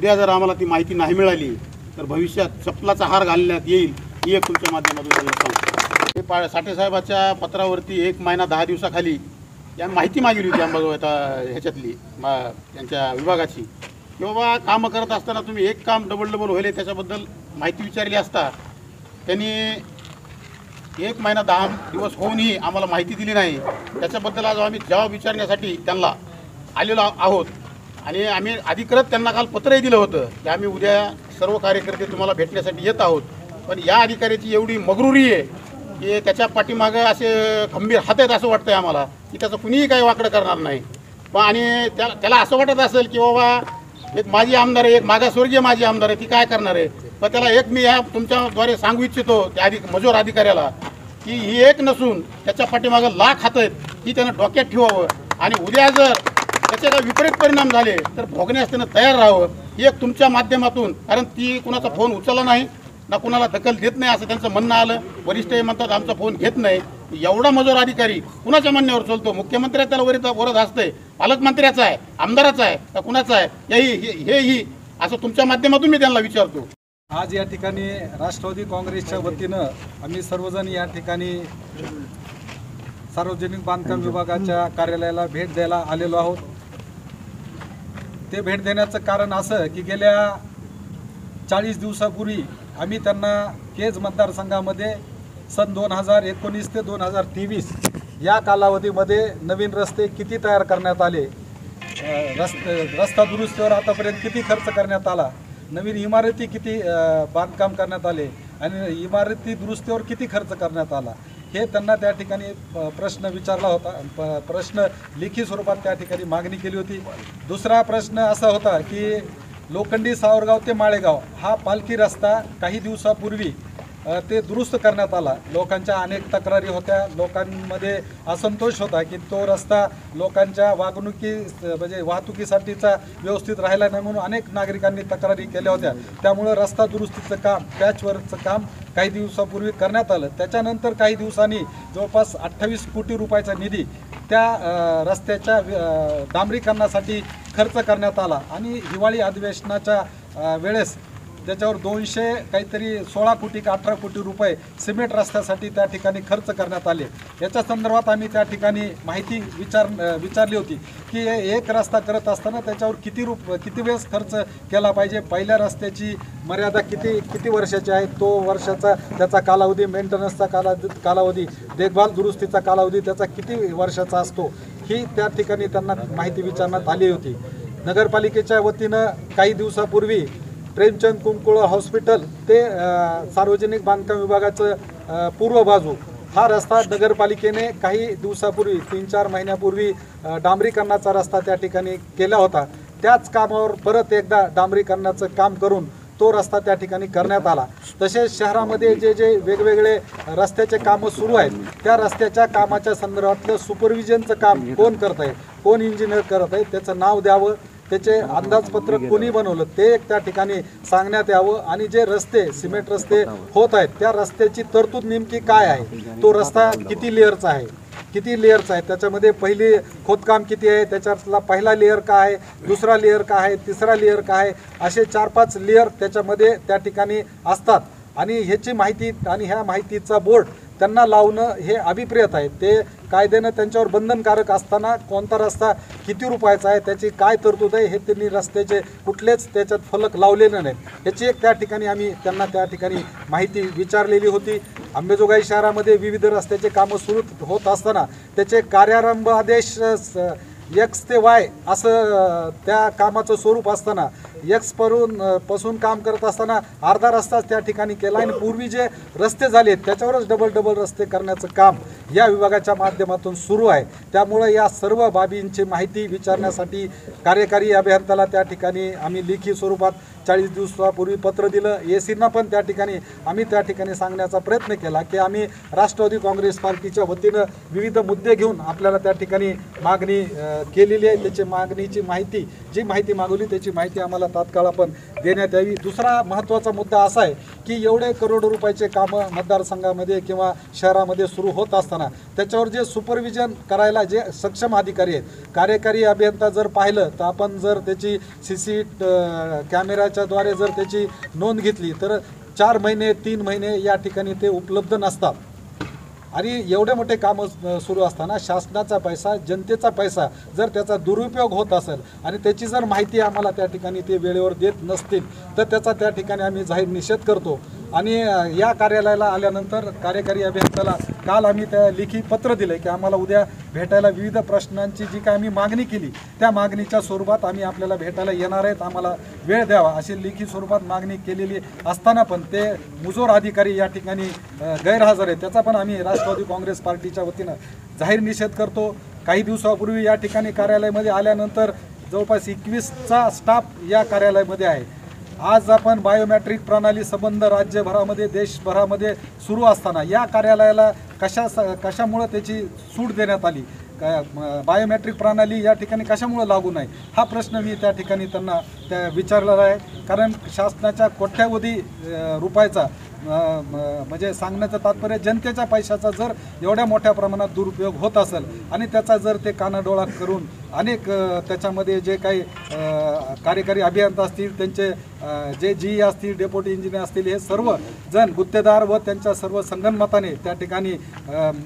उद्या जर आम्हाला ती माहिती नाही मिळाली तर भविष्यात चपलाचा हार घालण्यात येईल ही एक तुमच्या माध्यमातून त्यांना सांगतो। हे साठे साहेबाच्या पत्रावरती 1 महिना 10 दिवसाखाली या माहिती मागली होती ह्याच्यातली त्यांच्या विभागाची की बाबा कामं करत असताना तुम्ही एक काम डबल होईल त्याच्याबद्दल माहिती विचारली असता त्यांनी 1 महिना 10 दिवस होऊनही आम्हाला माहिती दिली नाही। त्याच्याबद्दल आज आम्ही जबाब विचारण्यासाठी त्यांना आलेलो आहोत आणि आम्ही अधिकृत त्यांना काल पत्रही दिलं होतं की आम्ही उद्या सर्व कार्यकर्ते तुम्हाला भेटण्यासाठी येत आहोत। पण या अधिकाऱ्याची एवढी मगरुरी आहे की त्याच्या पाठीमागं असे खंबीर हात आहेत असं वाटतंय आम्हाला की त्याचं कुणीही काही वाकडं करणार नाही। पण आणि त्याला असं वाटत असेल की बाबा एक माजी आमदार आहे, एक मागासवर्गीय माजी आमदार आहे, ती काय करणार आहे। पण त्याला एक मी ह्या तुमच्याद्वारे सांगू इच्छितो त्या मजूर अधिकाऱ्याला की ही एक नसून त्याच्या पाठीमागं लाख हात आहेत, ही त्यानं डोक्यात ठेवावं आणि उद्या जर त्याचे काही विपरीत परिणाम झाले तर भोगण्यास त्यानं तयार राहावं ही एक तुमच्या माध्यमातून। कारण ती कुणाचा फोन उचलला नाही ना कुणाला दखल देत नाही असं त्यांचं म्हणणं आलं। वरिष्ठही म्हणतात आमचा फोन घेत नाही। एवढा मजूर अधिकारी कुणाच्या म्हणण्यावर चलतो? मुख्यमंत्री त्याला वरद असतंय, पालकमंत्र्याचा आहे, आमदाराचा आहे का कुणाचा आहे हेही असं तुमच्या माध्यमातून मी त्यांना विचारतो। आज या ठिकाणी राष्ट्रवादी काँग्रेसच्या वतीनं आम्ही सर्वजण या ठिकाणी सार्वजनिक बांधकाम विभागाच्या कार्यालयाला भेट द्यायला आलेलो आहोत। ते भेट देण्याचं कारण असं की गेल्या 40 दिवसापूर्वी आम्ही त्यांना केज मतदारसंघामध्ये सन 2019 ते 2023 या कालावधीमध्ये नवीन रस्ते किती तयार करण्यात आले, रस्ता दुरुस्तीवर आतापर्यंत किती खर्च करण्यात आला, नवीन इमारती किती बांधकाम करण्यात आले आणि इमारती दुरुस्तीवर किती खर्च करण्यात आला हे त्यांना त्या ठिकाणी प्रश्न विचारला होता। प्रश्न लेखी स्वरूपात त्या ठिकाणी मागणी केली होती। दुसरा प्रश्न असा होता की लोखंडी सावरगाव ते माळेगाव हा पालखी रस्ता काही दिवसापूर्वी ते दुरुस्त करण्यात आला। लोकांच्या अनेक तक्रारी होत्या, लोकांमध्ये असंतोष होता की तो रस्ता लोकांच्या म्हणजे वाहतुकीसाठीचा व्यवस्थित राहिला नाही म्हणून अनेक नागरिकांनी तक्रारी केल्या होत्या। त्यामुळे रस्ता दुरुस्तीचं काम, पॅचवर्कचं काम काही दिवसापूर्वी करण्यात आलं। त्याच्यानंतर काही दिवसांनी जवळपास 28 कोटी रुपयाचा निधी त्या रस्त्याच्या डांबरीकरणासाठी खर्च करण्यात आला आणि हिवाळी अधिवेशनाच्या वेळेस त्याच्यावर 16 कोटी का 18 कोटी रुपये सिमेंट रस्त्यासाठी त्या ठिकाणी खर्च करण्यात आले। याच्या संदर्भात आम्ही त्या ठिकाणी माहिती विचारली होती की एक रस्ता करत असताना त्याच्यावर किती वेळेस खर्च केला पाहिजे, पहिल्या रस्त्याची मर्यादा किती वर्षाची आहे, तो वर्षाचा त्याचा कालावधी, मेंटेनन्सचा कालावधी, देखभाल दुरुस्तीचा कालावधी त्याचा किती वर्षाचा असतो ही त्या ठिकाणी त्यांना माहिती विचारण्यात आली होती। नगरपालिकेच्या वतीनं काही दिवसापूर्वी प्रेमचंद कुंकुळ हॉस्पिटल ते सार्वजनिक बांधकाम विभागाचं पूर्व बाजू हा रस्ता नगरपालिकेने काही दिवसापूर्वी 3-4 महिन्यापूर्वी डांबरीकरणाचा रस्ता त्या ठिकाणी केला होता। त्याच कामावर परत एकदा डांबरीकरणाचं काम करून तो रस्ता त्या ठिकाणी करण्यात आला। तसेच शहरामध्ये जे वेगवेगळे रस्त्याचे कामं सुरू आहेत त्या रस्त्याच्या कामाच्या संदर्भातलं सुपरविजनचं काम कोण करत आहे, कोण इंजिनियर करत आहे, त्याचं नाव द्यावं, त्याचे अंदाजपत्रक कोणी बनवलं ते एक त्या ठिकाणी सांगण्यात यावं आणि जे रस्ते सिमेंट रस्ते होत आहेत त्या रस्त्याची तरतूद नेमकी काय आहे, तो रस्ता किती लेअरचा आहे, त्याच्यामध्ये पहिली खोदकाम किती आहे, त्याच्यातला पहिला लेअर काय आहे, दुसरा लेअर काय आहे, तिसरा लेअर काय आहे, असे 4-5 लेअर त्याच्यामध्ये त्या ठिकाणी असतात आणि ह्याची माहिती आणि ह्या माहितीचा बोर्ड त्यांना लावणं हे अभिप्रेत आहे। ते कायद्यानं त्यांच्यावर बंधनकारक असताना कोणता रस्ता किती रुपयाचा आहे, त्याची काय तरतूद आहे हे त्यांनी रस्त्याचे कुठलेच त्याच्यात फलक लावलेले नाहीत। याची एक त्या ठिकाणी आम्ही त्यांना त्या ठिकाणी माहिती विचारलेली होती। अंबेजोगाई शहरामध्ये विविध रस्त्याचे कामं सुरू होत असताना त्याचे कार्यारंभ आदेश X ते Y असं त्या कामाचं स्वरूप असताना X पासून काम करत असताना अर्धा रस्ताच त्या ठिकाणी केला आणि पूर्वी जे रस्ते झाले त्याच्यावरच डबल रस्ते करण्याचं काम या विभागाच्या माध्यमातून सुरू आहे। त्यामुळे या सर्व बाबींची माहिती विचारण्यासाठी कार्यकारी अभियंत्याला त्या ठिकाणी आम्ही लेखी स्वरूपात 40 दिवसापूर्वी पत्र दिलं। एसींना पण त्या ठिकाणी सांगण्याचा प्रयत्न केला की आम्ही राष्ट्रवादी काँग्रेस पार्टीच्या वतीनं विविध मुद्दे घेऊन आपल्याला त्या ठिकाणी मागणी केलेली आहे। त्याची मागणीची माहिती जी माहिती मागवली त्याची माहिती आम्हाला तात्काळ आपण देण्यात यावी. दुसरा महत्त्वाचा मुद्दा असा आहे की एवढे करोडो रुपयाचे कामं मतदारसंघामध्ये किंवा शहरामध्ये सुरू होत असताना त्याच्यावर जे सुपरविजन करायला जे सक्षम अधिकारी आहेत, कार्यकारी अभियंता जर पाहिलं तर आपण जर त्याची CC कॅमेऱ्याच्याद्वारे जर त्याची नोंद घेतली तर 4 महिने 3 महिने या ठिकाणी ते उपलब्ध नसतात. आणि एवढे मोठे कामं सुरू असताना शासनाचा पैसा, जनतेचा पैसा जर त्याचा दुरुपयोग होत असेल आणि त्याची जर माहिती आम्हाला त्या ठिकाणी ते वेळेवर देत नसतील तर त्याचा त्या ठिकाणी आम्ही जाहीर निषेध करतो. आणि या कार्यालयाला आल्यानंतर कार्यकारी अभियंत्याला काल आम्ही त्या लेखी पत्र दिलं की आम्हाला उद्या भेटायला विविध प्रश्नांची जी काय आम्ही मागणी केली त्या मागणीच्या स्वरूपात आम्ही आपल्याला भेटायला येणार आहेत, आम्हाला वेळ द्यावा अशी लेखी स्वरूपात मागणी केलेली असताना पण ते मुजोर अधिकारी या ठिकाणी गैरहजर आहेत. त्याचा पण आम्ही राष्ट्रवादी काँग्रेस पार्टीच्या वतीनं जाहीर निषेध करतो. काही दिवसापूर्वी या ठिकाणी कार्यालयामध्ये आल्यानंतर जवळपास 21चा स्टाफ या कार्यालयामध्ये आहे. आज आपण बायोमेट्रिक प्रणाली संबंध राज्यभरामध्ये देशभरामध्ये सुरू असताना या कार्यालयाला कशामुळं त्याची सूट देण्यात आली, बायोमेट्रिक प्रणाली या ठिकाणी कशामुळं लागू नाही हा प्रश्न मी त्या ठिकाणी त्यांना विचारलेला आहे. कारण शासनाच्या कोट्यावधी रुपयाचा म्हणजे सांगण्याचं तात्पर्य जनतेच्या पैशाचा जर एवढ्या मोठ्या प्रमाणात दुरुपयोग होत असेल आणि त्याचा जर ते कानाडोळा करून अनेक त्याच्यामध्ये जे काही कार्यकारी अभियंता असतील, त्यांचे जे GE असतील, डेप्युटी इंजिनियर असतील, हे सर्व जण गुत्तेदार व त्यांच्या सर्व संगनमताने त्या ठिकाणी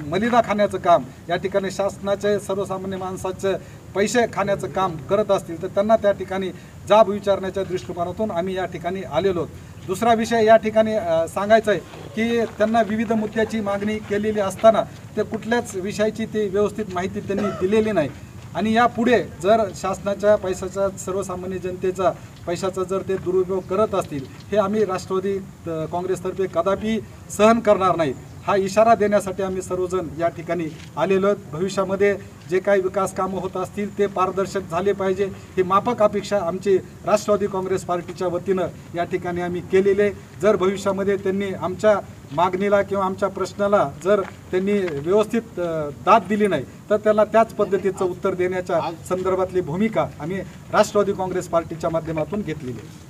मलिदा खाण्याचं काम या ठिकाणी शासनाचे सर्वसामान्य माणसाचे पैसे खाण्याचं काम करत असतील तर त्यांना त्या ठिकाणी जाब विचारण्याच्या दृष्टिकोनातून आम्ही या ठिकाणी आलेलो आहोत. दुसरा विषय या ठिकाणी सांगायचं आहे की त्यांना विविध मुद्द्याची मागणी केलेली असताना ते कुठल्याच विषयाची ते व्यवस्थित माहिती त्यांनी दिलेली नाही. आणि यापुढे जर शासनाच्या पैशाचा, सर्वसामान्य जनतेचा पैशाचा जर ते दुरुपयोग करत असतील हे आम्ही राष्ट्रवादी काँग्रेसतर्फे कदापि सहन करणार नाही. हा इशारा देण्यासाठी आम्ही सर्वजण या ठिकाणी आलेलो आहोत. भविष्यामध्ये जे काही विकास कामं होत असतील ते पारदर्शक झाले पाहिजे ही माफक अपेक्षा आमची राष्ट्रवादी काँग्रेस पार्टीच्या वतीनं या ठिकाणी आम्ही केलेले. जर भविष्यामध्ये त्यांनी आमच्या मागणीला किंवा आमच्या प्रश्नाला जर त्यांनी व्यवस्थित दाद दिली नाही तर त्याला त्याच पद्धतीचं उत्तर देण्याच्या संदर्भातली भूमिका आम्ही राष्ट्रवादी काँग्रेस पार्टीच्या माध्यमातून घेतलेली आहे.